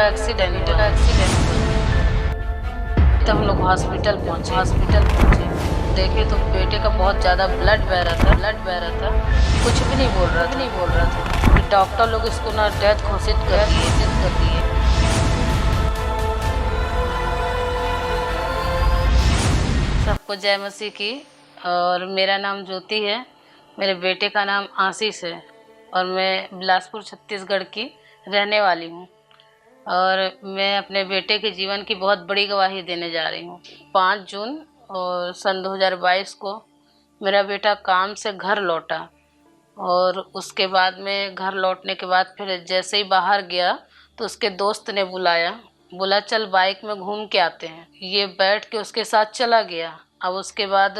का एक्सीडेंट तब हम लोग हॉस्पिटल पहुंचे। देखे तो बेटे का बहुत ज़्यादा ब्लड बह रहा था। कुछ भी नहीं बोल रहा था। फिर डॉक्टर लोग इसको ना डेथ घोषित कर दिए। सबको जय मसीह की। और मेरा नाम ज्योति है, मेरे बेटे का नाम आशीष है और मैं बिलासपुर छत्तीसगढ़ की रहने वाली हूँ। और मैं अपने बेटे के जीवन की बहुत बड़ी गवाही देने जा रही हूँ। 5 जून और सन 2022 को मेरा बेटा काम से घर लौटा और उसके बाद में घर लौटने के बाद फिर जैसे ही बाहर गया तो उसके दोस्त ने बोला चल बाइक में घूम के आते हैं। ये बैठ के उसके साथ चला गया। अब उसके बाद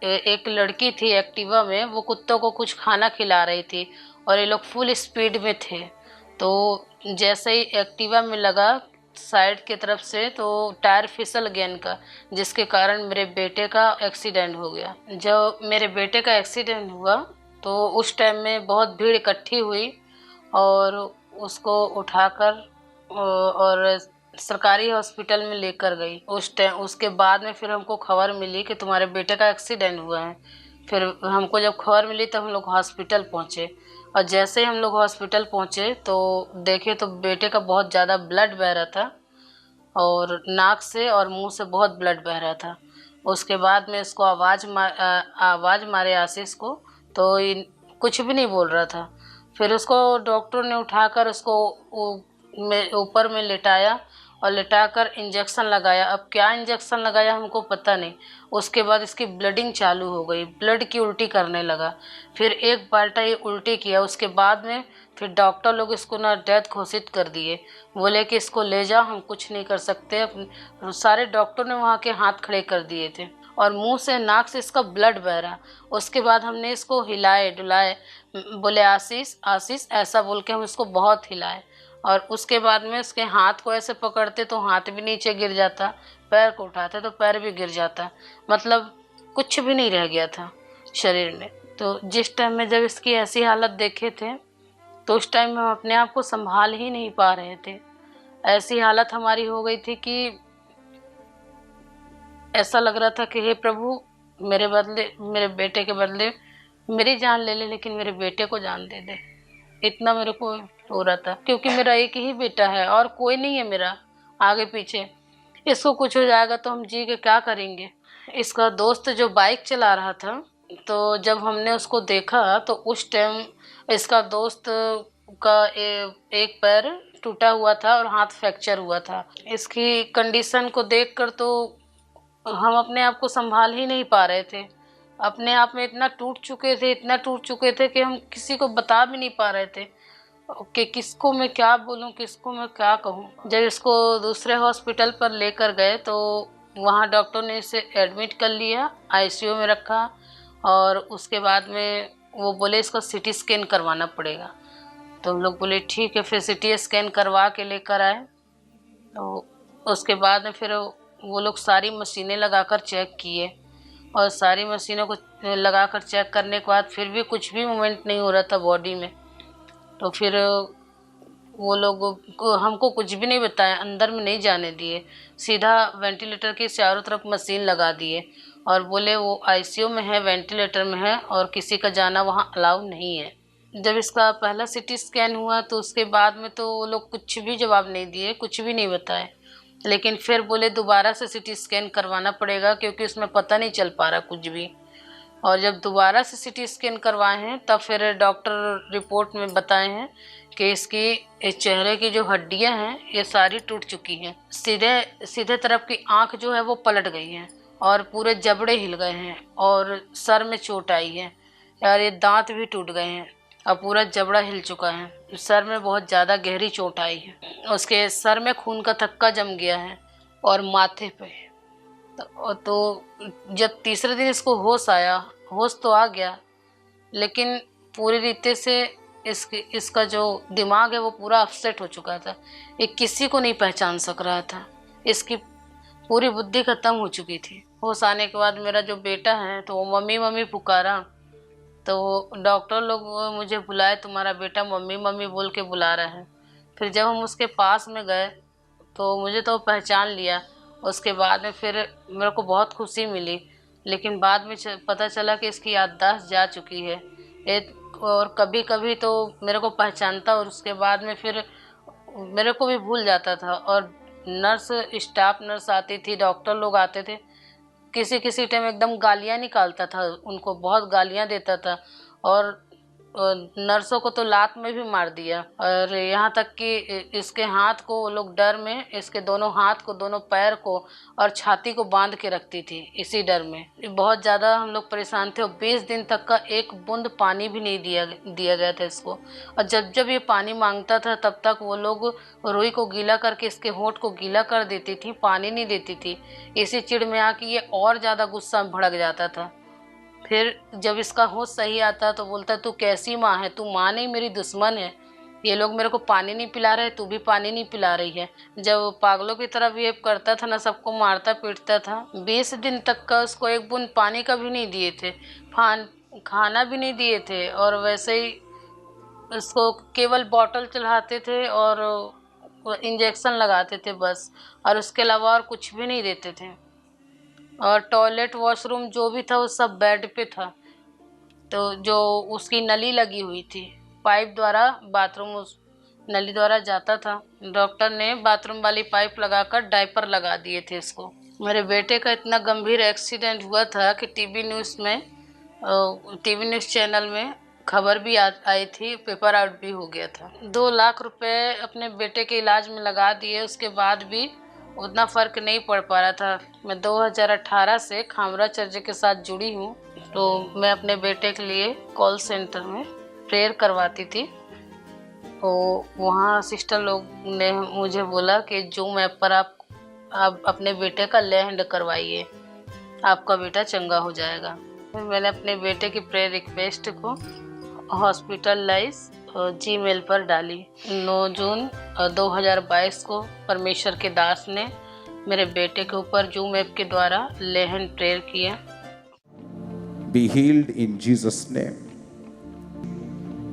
एक लड़की थी एक्टिवा में, वो कुत्तों को कुछ खाना खिला रही थी और ये लोग फुल स्पीड में थे। तो जैसे ही एक्टिवा में लगा साइड की तरफ से तो टायर फिसल गया इनका, जिसके कारण मेरे बेटे का एक्सीडेंट हो गया। जब मेरे बेटे का एक्सीडेंट हुआ तो उस टाइम में बहुत भीड़ इकट्ठी हुई और उसको उठाकर और सरकारी हॉस्पिटल में लेकर गई। उस टाइम उसके बाद में फिर हमको खबर मिली कि तुम्हारे बेटे का एक्सीडेंट हुआ है। फिर हमको जब खबर मिली तब हम लोग हॉस्पिटल पहुँचे और जैसे ही हम लोग हॉस्पिटल पहुँचे तो देखे तो बेटे का बहुत ज़्यादा ब्लड बह रहा था और नाक से और मुंह से बहुत ब्लड बह रहा था। उसके बाद में इसको आवाज़ मारे आशीष को, तो कुछ भी नहीं बोल रहा था। फिर उसको डॉक्टर ने उठाकर उसको ऊपर में लेटाया और लेटाकर इंजेक्शन लगाया। अब क्या इंजेक्शन लगाया हमको पता नहीं। उसके बाद इसकी ब्लडिंग चालू हो गई, ब्लड की उल्टी करने लगा। फिर एक बाल्टा ये उल्टी किया। उसके बाद में फिर डॉक्टर लोग इसको ना डेथ घोषित कर दिए। बोले कि इसको ले जाओ, हम कुछ नहीं कर सकते। सारे डॉक्टर ने वहाँ के हाथ खड़े कर दिए थे और मुंह से नाक से इसका ब्लड बह रहा। उसके बाद हमने इसको हिलाए डुलाए, बोले आशीष आशीष ऐसा बोल के हम इसको बहुत हिलाए। और उसके बाद में उसके हाथ को ऐसे पकड़ते तो हाथ भी नीचे गिर जाता, पैर को उठाते तो पैर भी गिर जाता। मतलब कुछ भी नहीं रह गया था शरीर में। तो जिस टाइम में जब इसकी ऐसी हालत देखे थे तो उस टाइम में हम अपने आप को संभाल ही नहीं पा रहे थे। ऐसी हालत हमारी हो गई थी कि ऐसा लग रहा था कि हे प्रभु, मेरे बेटे के बदले मेरी जान ले ले, लेकिन मेरे बेटे को जान दे दे। इतना मेरे को हो रहा था, क्योंकि मेरा एक ही बेटा है और कोई नहीं है मेरा आगे पीछे। इसको कुछ हो जाएगा तो हम जी के क्या करेंगे। इसका दोस्त जो बाइक चला रहा था, तो जब हमने उसको देखा तो उस टाइम इसका दोस्त का एक पैर टूटा हुआ था और हाथ फ्रैक्चर हुआ था। इसकी कंडीशन को देखकर तो हम अपने आप को संभाल ही नहीं पा रहे थे। अपने आप में इतना टूट चुके थे कि हम किसी को बता भी नहीं पा रहे थे कि किसको मैं क्या बोलूं, किसको मैं क्या कहूं। जब इसको दूसरे हॉस्पिटल पर लेकर गए तो वहां डॉक्टर ने इसे एडमिट कर लिया, आईसीयू में रखा और उसके बाद में वो बोले इसका सीटी स्कैन करवाना पड़ेगा। तो हम लोग बोले ठीक है। फिर सीटी स्कैन करवा के लेकर आए। तो उसके बाद में फिर वो लोग सारी मशीनें लगाकर चेक किए और सारी मशीनों को लगाकर चेक करने के बाद फिर भी कुछ भी मूवमेंट नहीं हो रहा था बॉडी में। तो फिर वो लोग हमको कुछ भी नहीं बताया, अंदर में नहीं जाने दिए, सीधा वेंटिलेटर के चारों तरफ मशीन लगा दिए और बोले वो आईसीयू में है, वेंटिलेटर में है और किसी का जाना वहाँ अलाउ नहीं है। जब इसका पहला सीटी स्कैन हुआ तो उसके बाद में तो वो लोग कुछ भी जवाब नहीं दिए, कुछ भी नहीं बताए। लेकिन फिर बोले दोबारा से सीटी स्कैन करवाना पड़ेगा क्योंकि उसमें पता नहीं चल पा रहा कुछ भी। और जब दोबारा से सीटी स्कैन करवाए हैं तब फिर डॉक्टर रिपोर्ट में बताए हैं कि इसकी इस चेहरे की जो हड्डियां हैं ये सारी टूट चुकी हैं। सीधे तरफ की आंख जो है वो पलट गई है और पूरे जबड़े हिल गए हैं और सर में चोट आई है और ये दांत भी टूट गए हैं और पूरा जबड़ा हिल चुका है। सर में बहुत ज़्यादा गहरी चोट आई है। उसके सर में खून का थक्का जम गया है और माथे पे। तो जब तीसरे दिन इसको होश तो आ गया, लेकिन पूरी रीति से इसका जो दिमाग है वो पूरा अपसेट हो चुका था। ये किसी को नहीं पहचान सक रहा था, इसकी पूरी बुद्धि खत्म हो चुकी थी। होश आने के बाद मेरा जो बेटा है तो वो मम्मी मम्मी पुकारा। तो डॉक्टर लोग मुझे बुलाए, तुम्हारा बेटा मम्मी मम्मी बोल के बुला रहा है। फिर जब हम उसके पास में गए तो मुझे तो पहचान लिया। उसके बाद में फिर मेरे को बहुत खुशी मिली, लेकिन बाद में पता चला कि इसकी याददाश्त जा चुकी है। और कभी कभी तो मेरे को पहचानता और उसके बाद में फिर मेरे को भी भूल जाता था। और स्टाफ नर्स आती थी, डॉक्टर लोग आते थे, किसी किसी टाइम एकदम गालियाँ निकालता था, उनको बहुत गालियाँ देता था। और नर्सों को तो लात में भी मार दिया। और यहाँ तक कि इसके हाथ को वो लोग डर में, इसके दोनों हाथ को, दोनों पैर को और छाती को बांध के रखती थी इसी डर में। बहुत ज़्यादा हम लोग परेशान थे और 20 दिन तक का एक बूंद पानी भी नहीं दिया गया था इसको। और जब जब ये पानी मांगता था तब तक वो लोग रुई को गीला करके इसके होंठ को गीला कर देती थी, पानी नहीं देती थी। इसी चिढ़ में आके ये और ज़्यादा गुस्सा में भड़क जाता था। फिर जब इसका होश सही आता तो बोलता, तू कैसी माँ है, तू माँ नहीं मेरी दुश्मन है। ये लोग मेरे को पानी नहीं पिला रहे, तू भी पानी नहीं पिला रही है। जब पागलों की तरह बिहेव करता था ना, सबको मारता पीटता था। 20 दिन तक का उसको एक बूंद पानी का भी नहीं दिए थे, खाना भी नहीं दिए थे। और वैसे ही उसको केवल बॉटल चढ़ाते थे और इंजेक्शन लगाते थे बस, और उसके अलावा और कुछ भी नहीं देते थे। और टॉयलेट वॉशरूम जो भी था वो सब बेड पे था। तो जो उसकी नली लगी हुई थी, पाइप द्वारा बाथरूम उस नली द्वारा जाता था। डॉक्टर ने बाथरूम वाली पाइप लगाकर डायपर लगा दिए थे इसको। मेरे बेटे का इतना गंभीर एक्सीडेंट हुआ था कि टीवी न्यूज़ चैनल में खबर भी आई थी, पेपर आउट भी हो गया था। 2 लाख रुपए अपने बेटे के इलाज में लगा दिए, उसके बाद भी उतना फ़र्क नहीं पड़ पा रहा था। मैं 2018 से खामरा चर्च के साथ जुड़ी हूँ, तो मैं अपने बेटे के लिए कॉल सेंटर में प्रेयर करवाती थी। तो वहाँ सिस्टर लोग ने मुझे बोला कि जूम ऐप पर आप अपने बेटे का ले हैंड करवाइए, आपका बेटा चंगा हो जाएगा। फिर मैंने अपने बेटे की प्रेयर रिक्वेस्ट को हॉस्पिटलाइज जीमेल पर डाली। 9 जून 2022 को परमेश्वर के दास ने मेरे बेटे के ऊपर जूम ऐप के द्वारा ले हैंड प्रेयर किया। Be healed in Jesus name.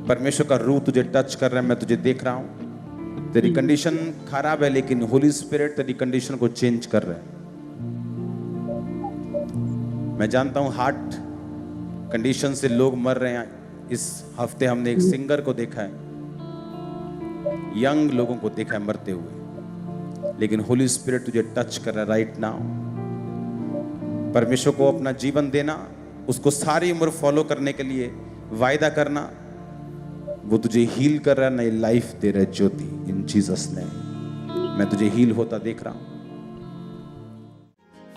परमेश्वर का रूह तुझे टच कर रहा है, मैं तुझे देख रहा हूं। तेरी कंडीशन खराब है, लेकिन होली स्पिरिट तेरी कंडीशन को चेंज कर रहा है। मैं जानता हूं हार्ट कंडीशन से लोग मर रहे हैं। इस हफ्ते हमने एक सिंगर को देखा है, यंग लोगों को देखा है मरते हुए, लेकिन होली स्पिरिट तुझे टच कर रहा है राइट नाउ। परमेश्वर को अपना जीवन देना, उसको सारी उम्र फॉलो करने के लिए वायदा करना, वो तुझे हील कर रहा है, नई लाइफ दे रहा है ज्योति इन जीसस ने। मैं तुझे हील होता देख रहा हूं।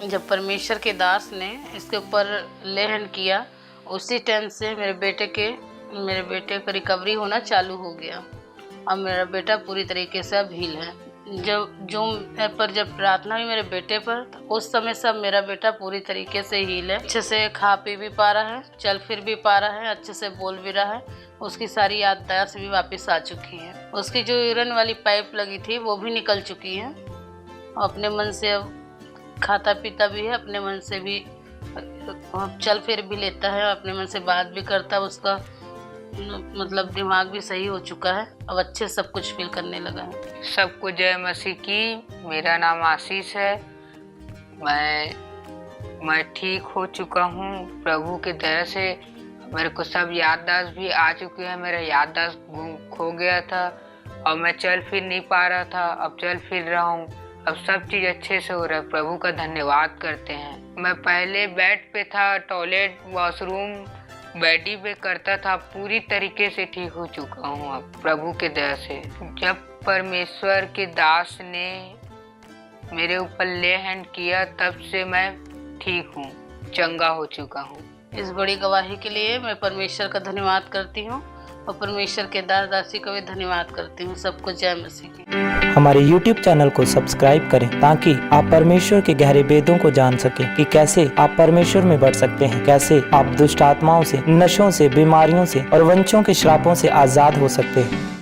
जब परमेश्वर के दास ने इसके ऊपर ले हैंड किया, उसी टाइम से मेरे बेटे का रिकवरी होना चालू हो गया। अब मेरा बेटा पूरी तरीके से अब हील है। जब जूम ऐप पर जब प्रार्थना हुई मेरे बेटे पर, तो उस समय सब मेरा बेटा पूरी तरीके से हील है। अच्छे से खा पी भी पा रहा है, चल फिर भी पा रहा है, अच्छे से बोल भी रहा है। उसकी सारी याददाश्त भी वापस आ चुकी है। उसकी जो यूरिन वाली पाइप लगी थी वो भी निकल चुकी है। अपने मन से अब खाता पीता भी है, अपने मन से भी चल फिर भी लेता है, अपने मन से बात भी करता है। उसका मतलब दिमाग भी सही हो चुका है, अब अच्छे सब कुछ फील करने लगा है। सबको जय मसीह की। मेरा नाम आशीष है। मैं ठीक हो चुका हूँ प्रभु के दया से। मेरे को सब याददाश्त भी आ चुकी है। मेरा याददाश्त खो गया था और मैं चल फिर नहीं पा रहा था, अब चल फिर रहा हूँ। अब सब चीज़ अच्छे से हो रहा है। प्रभु का धन्यवाद करते हैं। मैं पहले बेड पे था, टॉयलेट वॉशरूम बेडी पे करता था, पूरी तरीके से ठीक हो चुका हूँ अब प्रभु के दया से। जब परमेश्वर के दास ने मेरे ऊपर ले हैंड किया, तब से मैं ठीक हूँ, चंगा हो चुका हूँ। इस बड़ी गवाही के लिए मैं परमेश्वर का धन्यवाद करती हूँ और परमेश्वर के दास दासी का भी धन्यवाद करती हूँ। सबको जय मसीह की। हमारे YouTube चैनल को सब्सक्राइब करें ताकि आप परमेश्वर के गहरे वेदों को जान सकें कि कैसे आप परमेश्वर में बढ़ सकते हैं, कैसे आप दुष्ट आत्माओं से, नशों से, बीमारियों से और वंशों के श्रापों से आजाद हो सकते हैं।